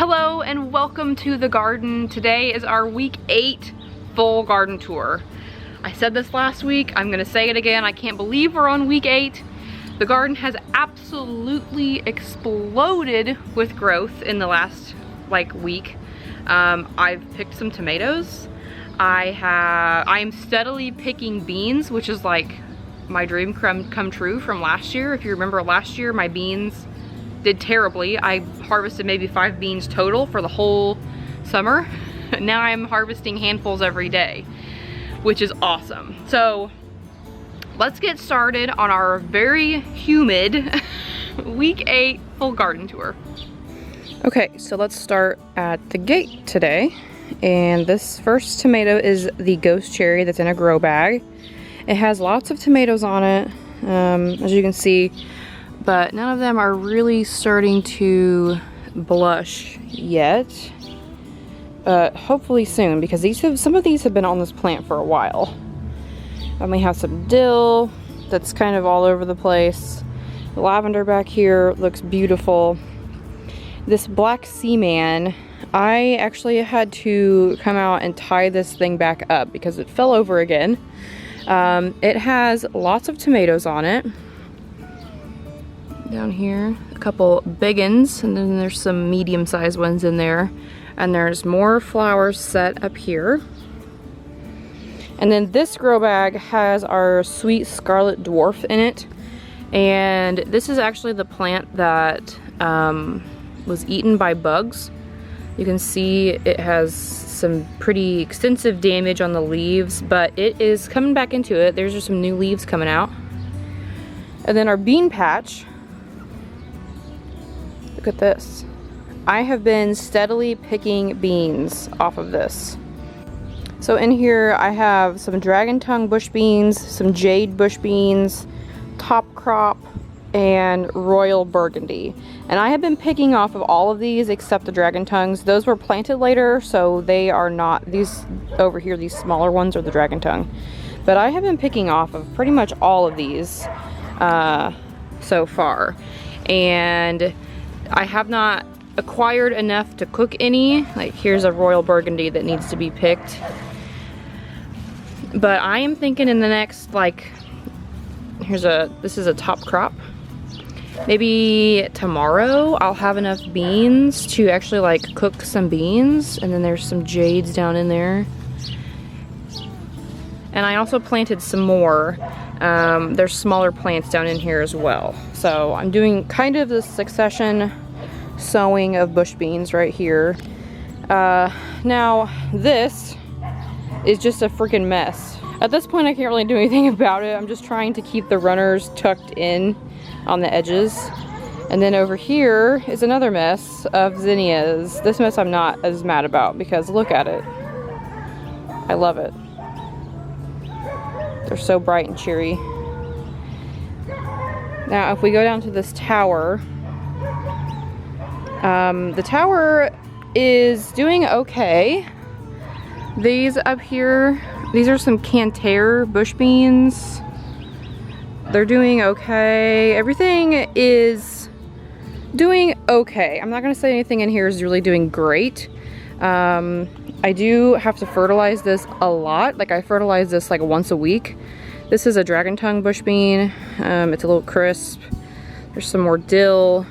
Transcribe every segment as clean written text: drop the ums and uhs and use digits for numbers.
Hello and welcome to the garden. Today is our week 8 full garden tour. I said this last week, I'm gonna say it again. I can't believe we're on week 8. The garden has absolutely exploded with growth in the last week. I've picked some tomatoes. I'm steadily picking beans, which is like my dream come true from last year. If you remember last year, my beans did terribly. I harvested maybe 5 beans total for the whole summer. Now I'm harvesting handfuls every day, which is awesome. So let's get started on our very humid week 8 full garden tour. Okay, so let's start at the gate today. And this first tomato is the ghost cherry that's in a grow bag. It has lots of tomatoes on it, as you can see, but none of them are really starting to blush yet. But hopefully soon, because some of these have been on this plant for a while. Then we have some dill that's kind of all over the place. The lavender back here looks beautiful. This black seaman, I actually had to come out and tie this thing back up because it fell over again. It has lots of tomatoes on it. Down here, a couple big ones, and then there's some medium-sized ones in there. And there's more flowers set up here. And then this grow bag has our sweet scarlet dwarf in it. And this is actually the plant that was eaten by bugs. You can see it has some pretty extensive damage on the leaves, but it is coming back into it. There's just some new leaves coming out. And then our bean patch. Look at this. I have been steadily picking beans off of this. So in here I have some dragon tongue bush beans, some jade bush beans, top crop, and royal burgundy. And I have been picking off of all of these except the dragon tongues. Those were planted later, so they are not, these over here, these smaller ones are the dragon tongue. But I have been picking off of pretty much all of these so far. And I have not acquired enough to cook any. Like here's a royal burgundy that needs to be picked. But I am thinking in the next, this is a top crop. Maybe tomorrow I'll have enough beans to actually cook some beans. And then there's some jades down in there. And I also planted some more. There's smaller plants down in here as well. So I'm doing kind of the succession sowing of bush beans right here. Now this is just a freaking mess. At this point I can't really do anything about it. I'm just trying to keep the runners tucked in on the edges. And then over here is another mess of zinnias. This mess I'm not as mad about because look at it. I love it. They're so bright and cheery. Now if we go down to this tower, the tower is doing okay. These up here, these are some Canter bush beans. They're doing okay. Everything is doing okay. I'm not gonna say anything in here is really doing great. I do have to fertilize this a lot. I fertilize this once a week. This is a dragon tongue bush bean. It's a little crisp. There's some more dill,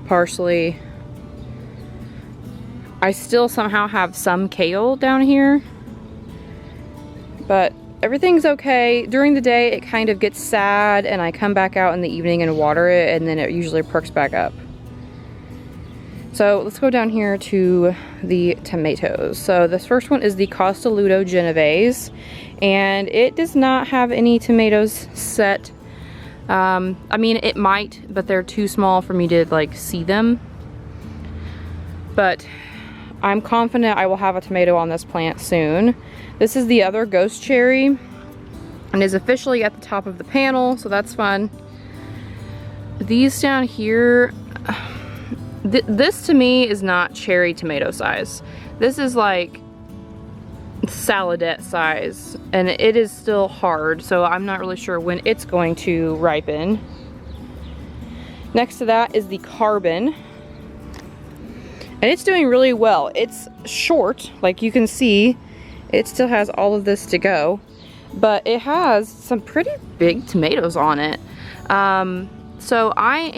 parsley. I still somehow have some kale down here, but everything's okay. During the day it kind of gets sad and I come back out in the evening and water it, and then it usually perks back up. So let's go down here to the tomatoes. So this first one is the Costoluto Genovese, and it does not have any tomatoes set. I mean it might, but they're too small for me to see them. But I'm confident I will have a tomato on this plant soon. This is the other ghost cherry and is officially at the top of the panel, so that's fun. These down here, this to me is not cherry tomato size. This is saladette size, and it is still hard, so I'm not really sure when it's going to ripen. Next to that is the Carbon. And it's doing really well. It's short, like you can see. It still has all of this to go, but it has some pretty big tomatoes on it. So I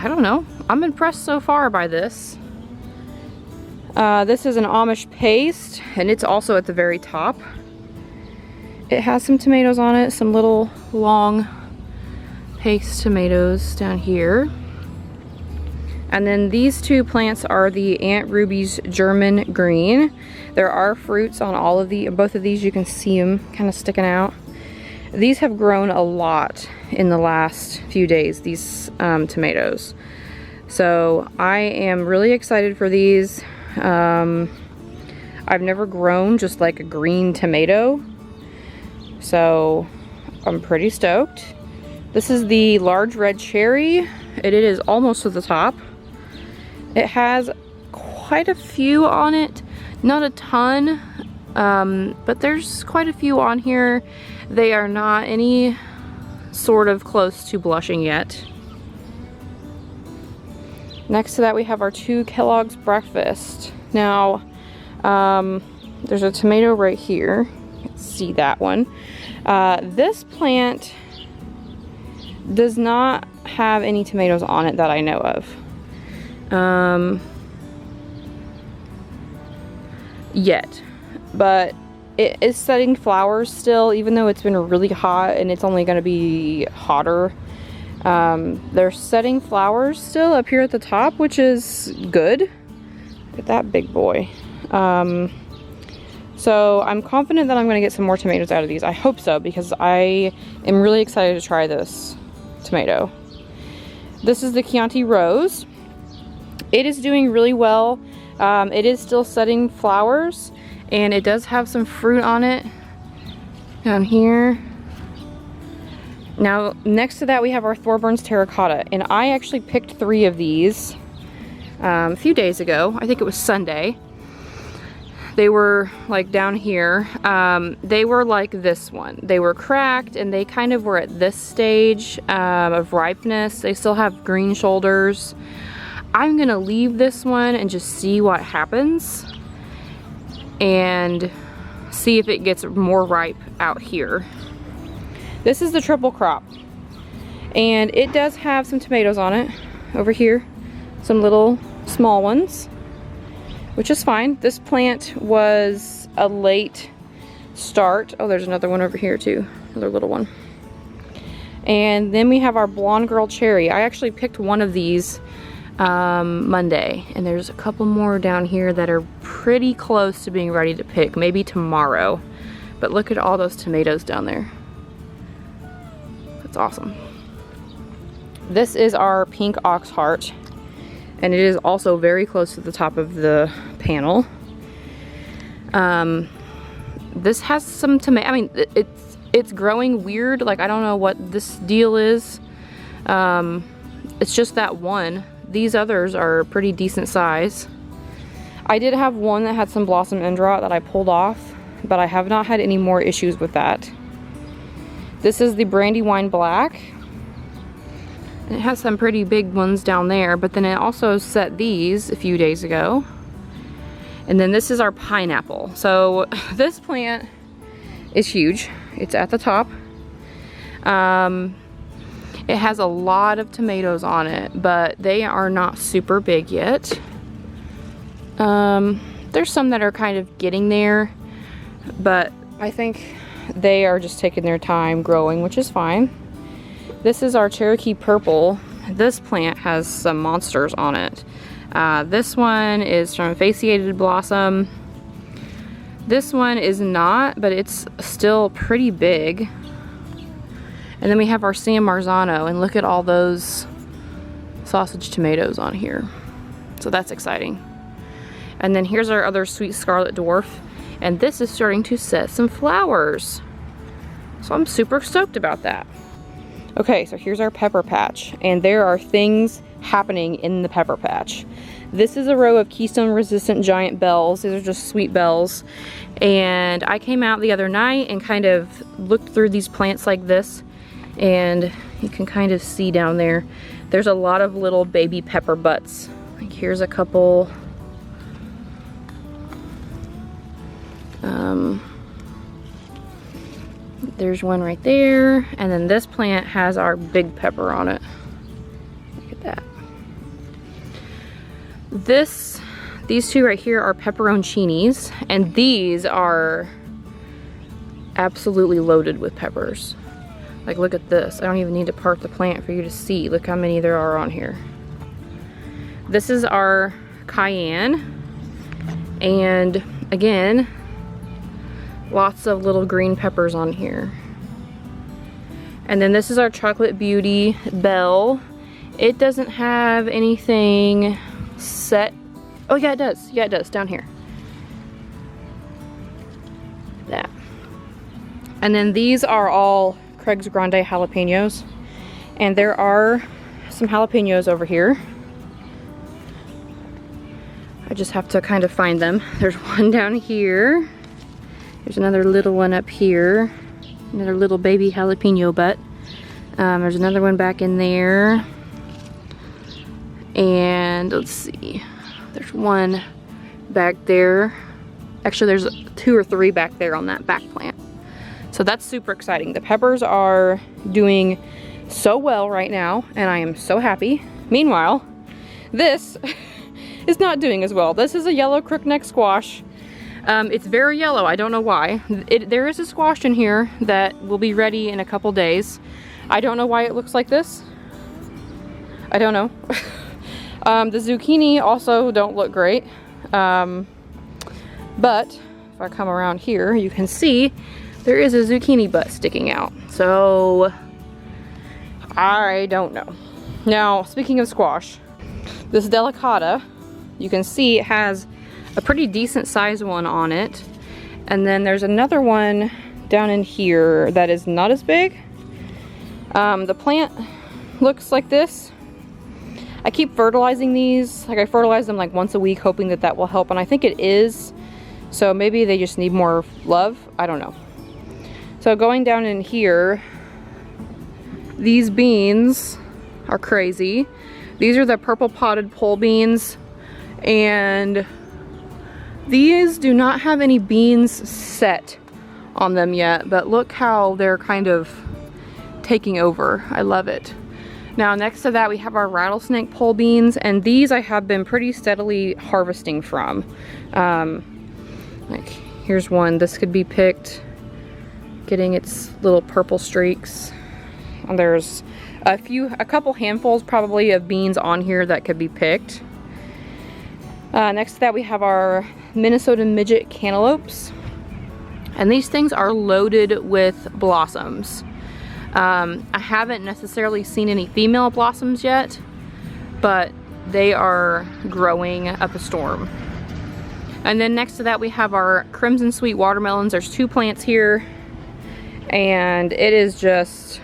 don't know, I'm impressed so far by this. This is an Amish paste, and it's also at the very top. It has some tomatoes on it, some little long paste tomatoes down here. And then these two plants are the Aunt Ruby's German Green. There are fruits on both of these. You can see them kind of sticking out. These have grown a lot in the last few days, these tomatoes. So I am really excited for these. I've never grown just like a green tomato, so I'm pretty stoked. This is the large red cherry. It is almost to the top. It has quite a few on it, not a ton, but there's quite a few on here. They are not any sort of close to blushing yet. Next to that we have our 2 Kellogg's Breakfast. Now, there's a tomato right here. You can see that one. This plant does not have any tomatoes on it that I know of. Yet, but it is setting flowers still, even though it's been really hot and it's only going to be hotter. They're setting flowers still up here at the top, which is good. Look at that big boy. So I'm confident that I'm going to get some more tomatoes out of these. I hope so, because I am really excited to try this tomato. This is the Chianti Rose. It is doing really well. It is still setting flowers, and it does have some fruit on it down here. Now, next to that we have our Thorburns Terracotta, and I actually picked 3 of these a few days ago. I think it was Sunday. They were like down here. They were like this one. They were cracked, and they kind of were at this stage of ripeness. They still have green shoulders. I'm gonna leave this one and just see what happens and see if it gets more ripe out here. This is the triple crop, and it does have some tomatoes on it over here, some little small ones, which is fine. This plant was a late start. Oh, there's another one over here too, another little one. And then we have our Blonde Girl Cherry. I actually picked one of these Monday, and there's a couple more down here that are pretty close to being ready to pick, maybe tomorrow. But look at all those tomatoes down there. That's awesome. This is our Pink Ox Heart, and it is also very close to the top of the panel. This has some tomato. I mean, it's growing weird. Like, I don't know what this deal is. It's just that one. These others are pretty decent size. I did have one that had some blossom end rot that I pulled off, but I have not had any more issues with that. This is the Brandywine Black. It has some pretty big ones down there, but then it also set these a few days ago. And then this is our Pineapple. So this plant is huge. It's at the top. It has a lot of tomatoes on it, but they are not super big yet. There's some that are kind of getting there, but I think they are just taking their time growing, which is fine. This is our Cherokee Purple. This plant has some monsters on it. This one is from Emaciated Blossom. This one is not, but it's still pretty big. And then we have our San Marzano, and look at all those sausage tomatoes on here. So that's exciting. And then here's our other Sweet Scarlet Dwarf, and this is starting to set some flowers. So I'm super stoked about that. Okay, so here's our pepper patch, and there are things happening in the pepper patch. This is a row of Keystone Resistant Giant Bells. These are just sweet bells. And I came out the other night and kind of looked through these plants like this, and you can kind of see down there, there's a lot of little baby pepper butts. Like here's a couple. There's one right there, and then this plant has our big pepper on it. Look at that. These two right here are peperoncinis, and these are absolutely loaded with peppers. Like, look at this. I don't even need to part the plant for you to see. Look how many there are on here. This is our cayenne, and again, lots of little green peppers on here. And then this is our chocolate beauty bell. It doesn't have anything set. Oh yeah, it does. Yeah, it does, down here. That. And then these are all Craig's Grande jalapenos. And there are some jalapenos over here. I just have to kind of find them. There's one down here. There's another little one up here. Another little baby jalapeno butt. There's another one back in there. And let's see. There's one back there. Actually, there's 2 or 3 back there on that back plant. So that's super exciting. The peppers are doing so well right now, and I am so happy. Meanwhile, this is not doing as well. This is a yellow crookneck squash. It's very yellow. I don't know why. There is a squash in here that will be ready in a couple days. I don't know why it looks like this. I don't know. The zucchini also don't look great. But if I come around here, you can see there is a zucchini butt sticking out. So I don't know. Now, speaking of squash, this delicata, you can see it has a pretty decent sized one on it. And then there's another one down in here that is not as big. The plant looks like this. I keep fertilizing these. Like, I fertilize them like once a week, hoping that that will help, and I think it is. So maybe they just need more love. I don't know. So going down in here, these beans are crazy. These are the purple potted pole beans, and these do not have any beans set on them yet, but look how they're kind of taking over. I love it. Now, next to that, we have our rattlesnake pole beans, and these I have been pretty steadily harvesting from. Like, here's one. This could be picked, getting its little purple streaks. And there's a couple handfuls probably of beans on here that could be picked. Next to that, we have our Minnesota midget cantaloupes, and these things are loaded with blossoms. I haven't necessarily seen any female blossoms yet, but they are growing up a storm. And then next to that, we have our crimson sweet watermelons. There's 2 plants here, and it is just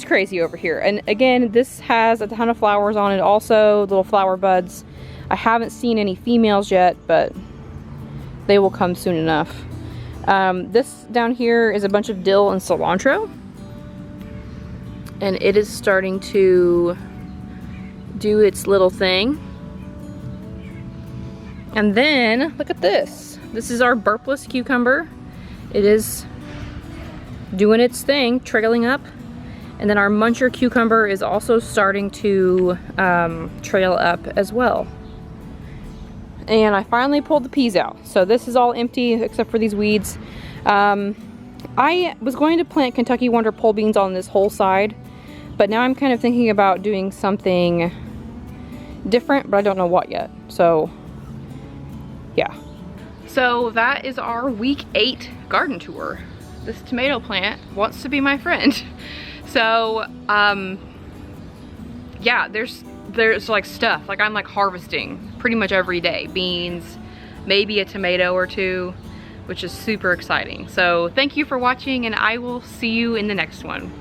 crazy over here. And again, this has a ton of flowers on it also, little flower buds. I haven't seen any females yet, but they will come soon enough. This down here is a bunch of dill and cilantro, and it is starting to do its little thing. And then look at this. This is our burpless cucumber. It is doing its thing, trailing up. And then our muncher cucumber is also starting to trail up as well. And I finally pulled the peas out. So this is all empty except for these weeds. I was going to plant Kentucky Wonder pole beans on this whole side, but now I'm kind of thinking about doing something different, but I don't know what yet. So yeah. So that is our week 8 garden tour. This tomato plant wants to be my friend. So yeah, there's like stuff, like I'm like harvesting pretty much every day. Beans, maybe a tomato or 2, which is super exciting. So thank you for watching, and I will see you in the next one.